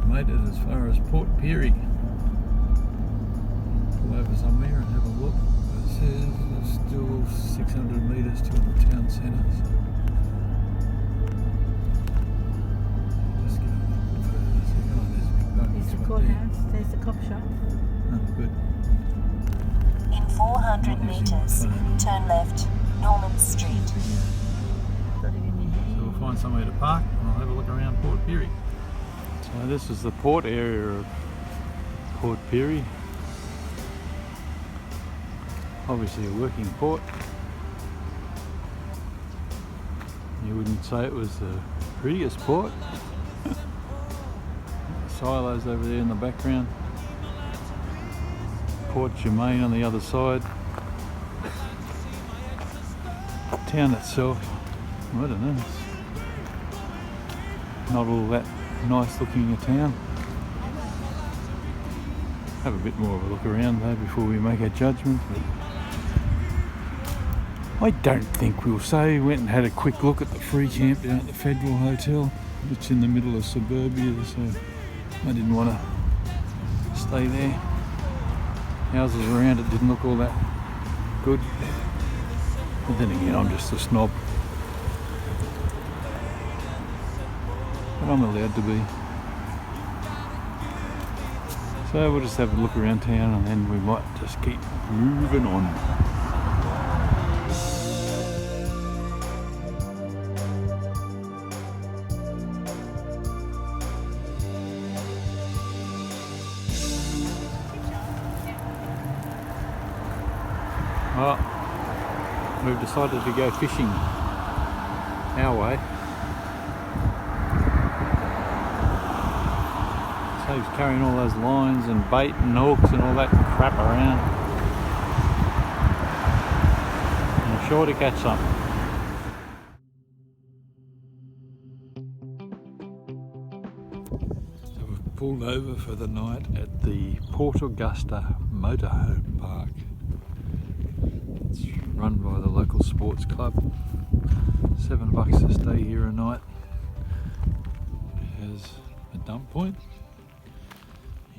made it as far as Port Pirie. Pull over somewhere and have a look. It says there's still 600 metres to the town centre. So just go a little bit further. So, oh, there's a big parking There's the spot courthouse, there's the cop shop. Oh, good. In 400 metres, turn left, Norman Street. Got it in your hand. So we'll find somewhere to park and I'll have a look around Port Pirie. So this is the port area of Port Pirie. Obviously a working port. You wouldn't say it was the prettiest port. Silos over there in the background. Port Germain on the other side. Town itself, I don't know, it's not all that nice looking a town. Have a bit more of a look around though before we make our judgment. But I don't think we'll say. We went and had a quick look at the free camp down at the Federal Hotel. It's in the middle of suburbia, so I didn't want to stay there. Houses around it didn't look all that good. But then again, I'm just a snob. But I'm allowed to be. So we'll just have a look around town and then we might just keep moving on. Well, we've decided to go fishing our way. So he's carrying all those lines and bait and hooks and all that crap around. I'm sure to catch some. So we've pulled over for the night at the Port Augusta Motorhome Park. It's run by the local sports club. $7 to stay here a night. It has a dump point.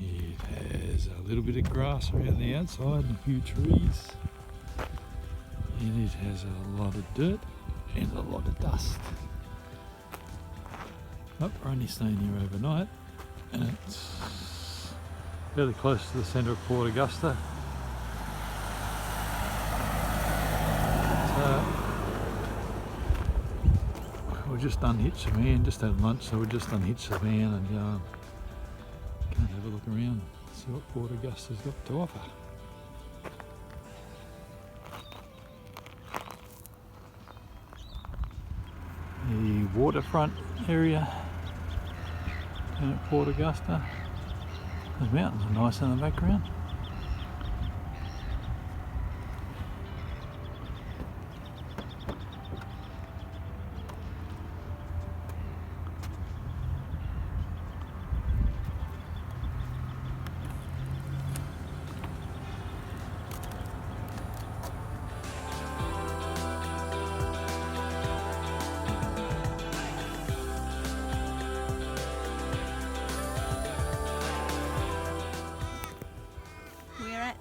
It has a little bit of grass around the outside and a few trees. And it has a lot of dirt and a lot of dust. But we're only staying here overnight and it's fairly close to the centre of Port Augusta. We'll just unhitch the van, just had lunch, so we'll just unhitch the van and go and have a look around, see what Port Augusta's got to offer. The waterfront area down at Port Augusta. Those mountains are nice in the background.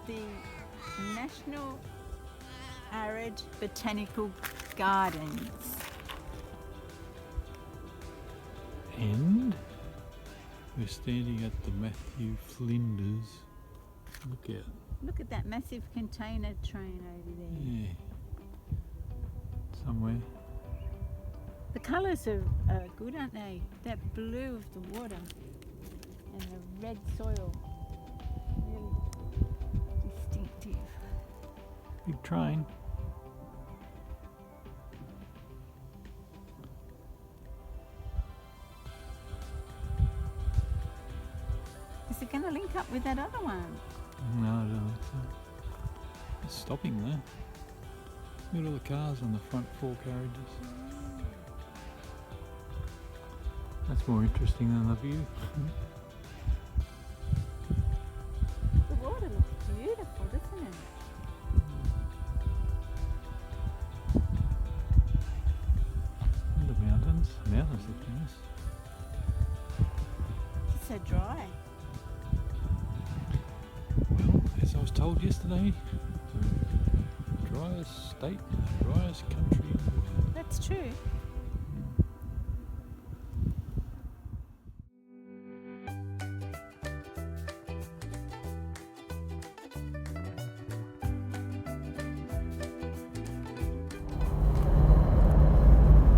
The National Arid Botanical Gardens. And we're standing at the Matthew Flinders. Look at that massive container train over there. Yeah. Somewhere. The colours are good, aren't they? That blue of the water and the red soil. Really distinctive. Big train. Is it going to link up with that other one? No, I don't think so. It's stopping there. Look at all the cars on the front 4 carriages. That's more interesting than the view. The water looks beautiful, doesn't it? And the mountains look nice. It's so dry. Well, as I was told yesterday, the driest state, the driest country in the world. That's true.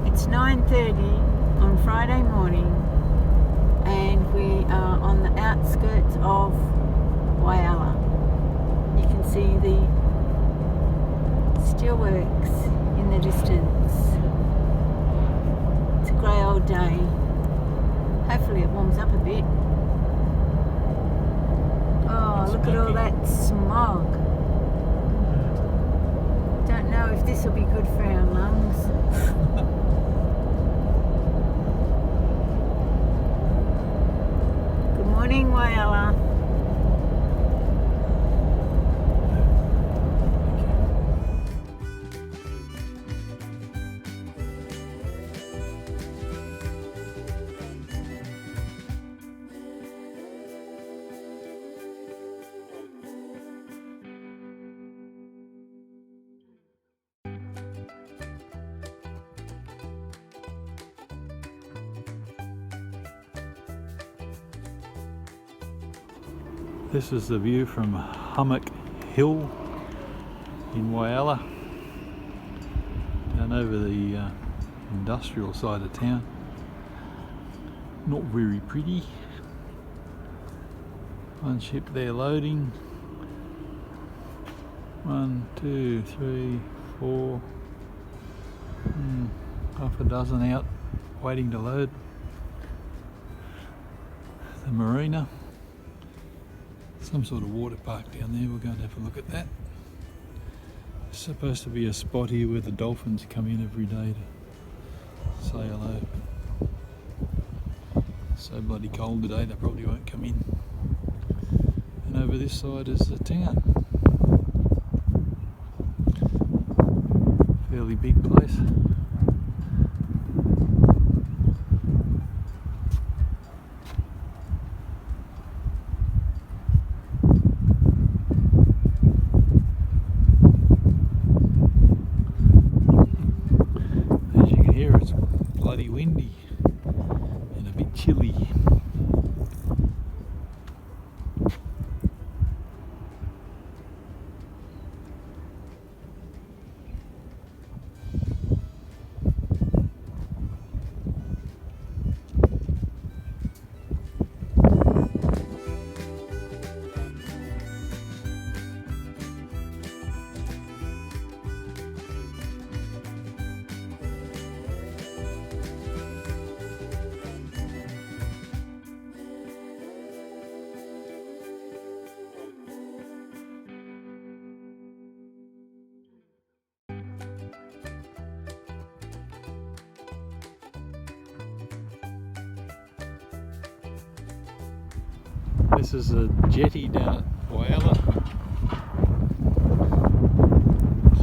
It's 9:30 on Friday morning and we are on the outskirts of Whyalla. You can see the steelworks in the distance. It's a grey old day. Hopefully it warms up a bit. Oh, look at all that smog. Don't know if this will be good for our lungs. Good morning, Whyalla. This is the view from Hummock Hill in Whyalla, down over the industrial side of town. Not very pretty. One ship there loading. 1, 2, 3, 4, half a dozen out waiting to load. The marina. Some sort of water park down there, we're going to have a look at that. There's supposed to be a spot here where the dolphins come in every day to say hello. It's so bloody cold today they probably won't come in. And over this side is the town. Fairly big place. Bloody windy and a bit chilly. This is a jetty down at Whyalla.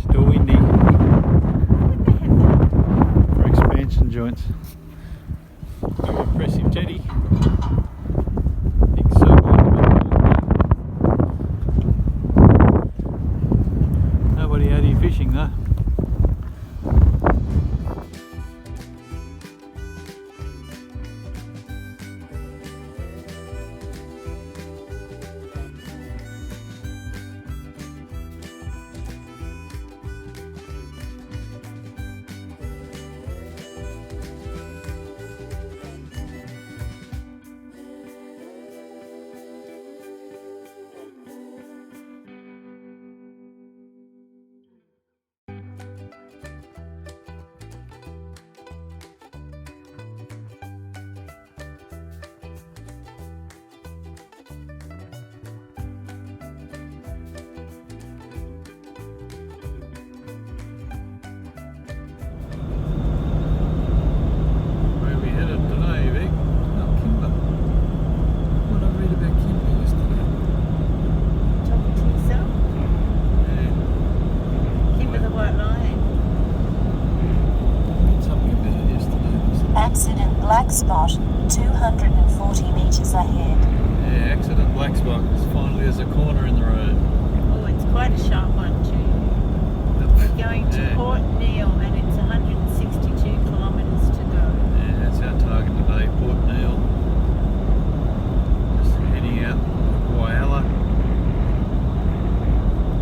Still windy. For expansion joints. Very impressive jetty. Big circle. Nobody out here fishing though. black spot 240 metres ahead. Yeah, accident black spot. Finally there's a corner in the road. Oh, it's quite a sharp one too. We're going to Port Neill and it's 162 kilometres to go. Yeah, that's our target today, Port Neill. Just heading out Whyalla.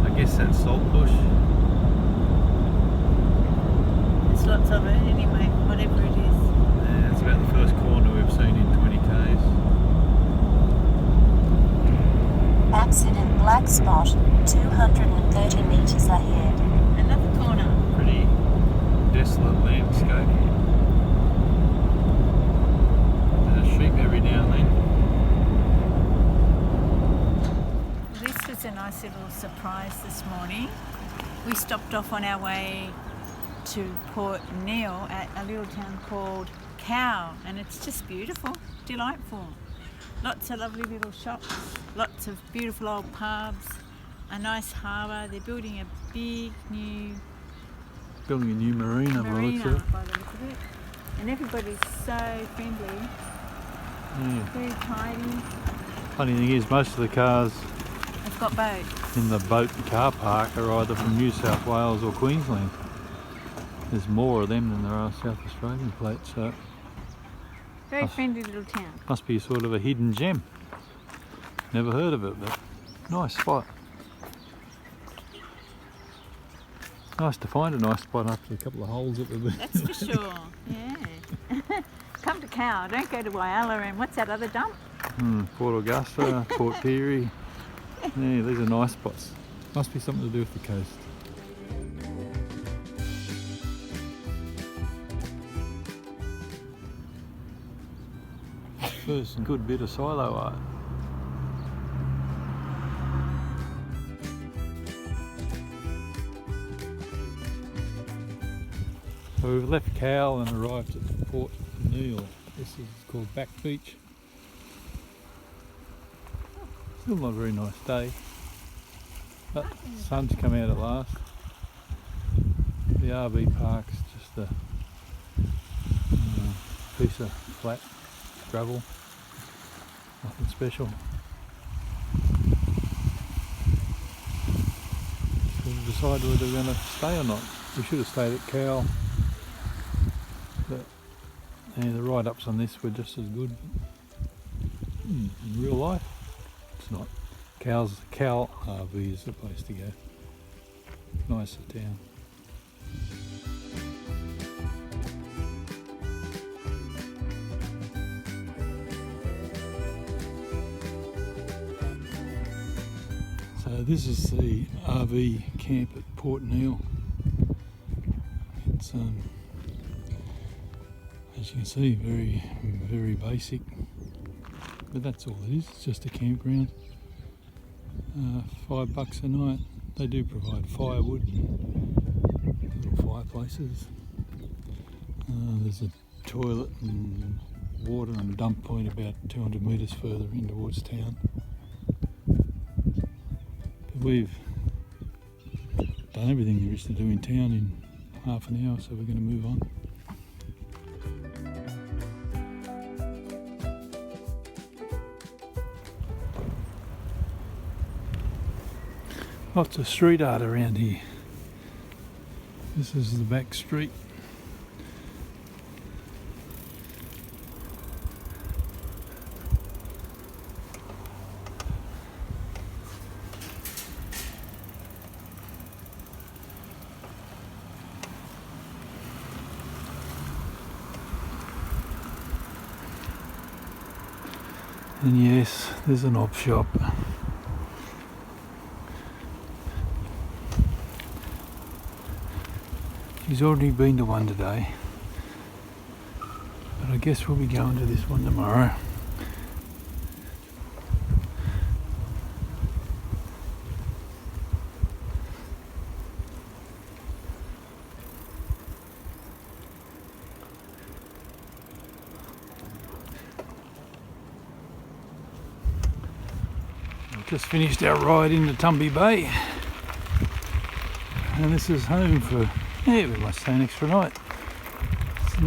I guess that's Saltbush. There's lots of it anyway, whatever it is. Yeah, it's about the first corner we've seen in 20 k's. Accident black spot 230 metres ahead. Another corner. Pretty desolate landscape. There's sheep every now and then. This was a nice little surprise this morning. We stopped off on our way to Port Neill at a little town called Cowell, and it's just beautiful, delightful. Lots of lovely little shops, lots of beautiful old pubs, a nice harbour. They're building a big new marina by the looks of it. by the look of it. And everybody's so friendly, Yeah. very tidy. Funny thing is, most of the cars They've got boats. in the boat and car park are either from New South Wales or Queensland. There's more of them than there are South Australian plates, so Very friendly little town. must be sort of a hidden gem. Never heard of it, but nice spot. Nice to find a nice spot after a couple of holes that we've been. That's for sure. Yeah. Come to Cowell. Don't go to Whyalla and what's that other dump? Port Augusta, Port Pirie. Yeah, these are nice spots. Must be something to do with the coast. First good bit of silo art. So we've left Cowell and arrived at Port Neill. This is called Back Beach. Still not a very nice day, but the sun's come out at last. The RV park's just a piece of flat gravel, nothing special. So we'll decide whether we're going to stay or not. We should have stayed at Cowell, but yeah, the ride-ups on this were just as good. In real life, it's not. Cowell RV is the place to go. Nicer town. So this is the RV camp at Port Neill. It's as you can see, very basic, but that's all it is. It's just a campground. $5 a night. They do provide firewood, little fireplaces. There's a toilet and water and dump point about 200 metres further in towards town. But we've done everything there is to do in town in half an hour, so we're going to move on. Lots of street art around here. This is the back street. And yes, there's an op shop. She's already been to one today, but I guess we'll be going to this one tomorrow. We've just finished our ride into Tumby Bay, and this is home for, yeah, we might stay an extra night. It's a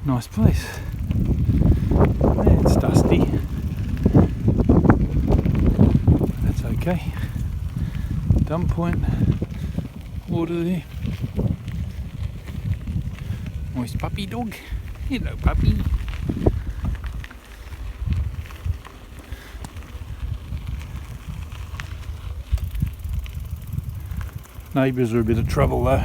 Nice place. Yeah, it's dusty. That's okay. Dump point. Water there. Nice puppy dog. Hello puppy. Neighbours are a bit of trouble though.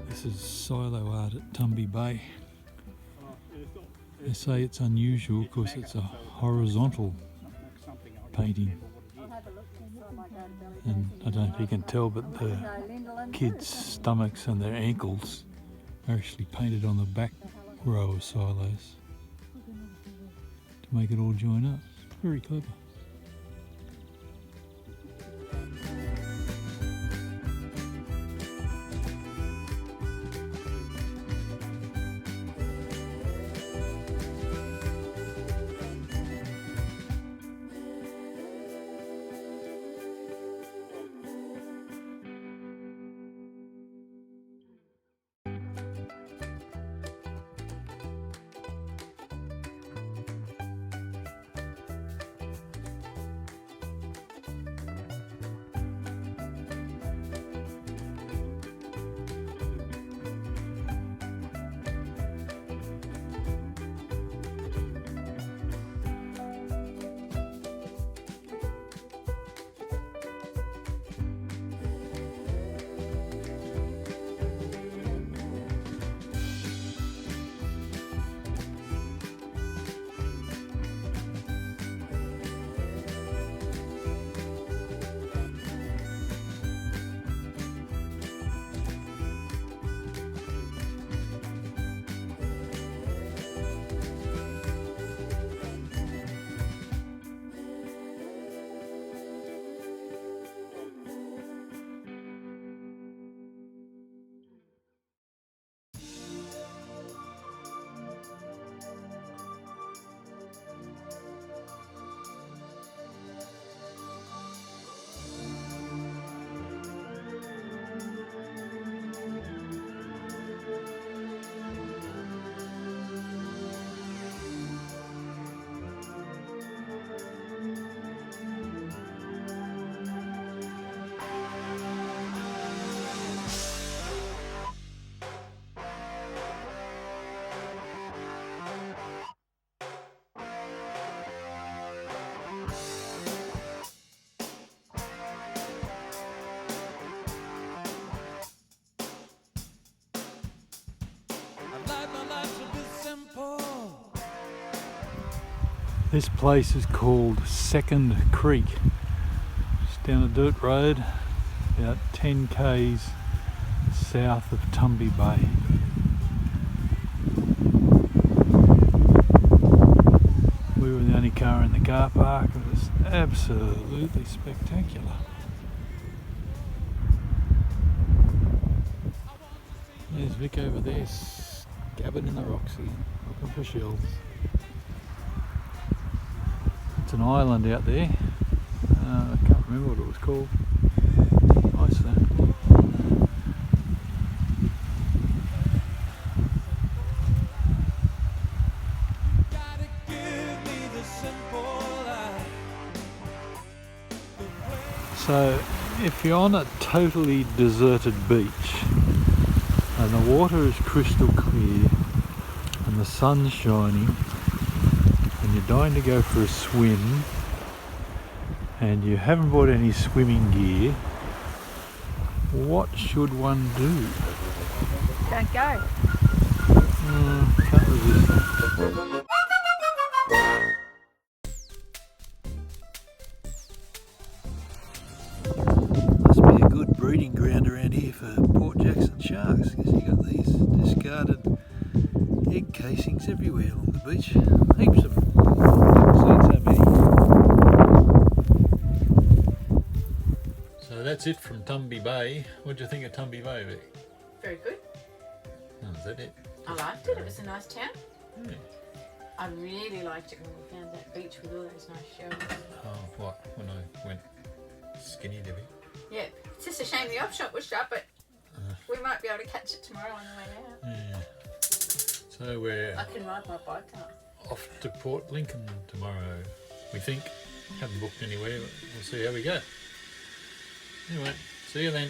This is silo art at Tumby Bay. They say it's unusual because it's a horizontal painting. And I don't know if you can tell, but the kids' stomachs and their ankles are actually painted on the back row of silos to make it all join up. Very clever. This place is called Second Creek. It's down a dirt road about 10 k's south of Tumby Bay. We were the only car in the car park. It was absolutely spectacular. There's Vic over there, scabbing in the rocks here, looking for shells. It's an island out there. I can't remember what it was called. Nice though. So if you're on a totally deserted beach and the water is crystal clear and the sun's shining and you're dying to go for a swim and you haven't bought any swimming gear, what should one do? Don't go. Can't resist that. Must be a good breeding ground around here for Port Jackson sharks, because you got these discarded egg casings everywhere along the beach. Heaps of them. Never seen so many. So that's it from Tumby Bay. What do you think of Tumby Bay, Vic? Very good. Oh, is that it? I liked it. It was a nice town. Yeah. I really liked it when we found that beach with all those nice shells. Oh, what? When I went skinny dipping? Yeah, it's just a shame the op shop was shut, but we might be able to catch it tomorrow on the way out. Yeah. So we're I can ride my bike up. off to Port Lincoln tomorrow, we think. Haven't booked anywhere, but we'll see how we go. Anyway, see you then.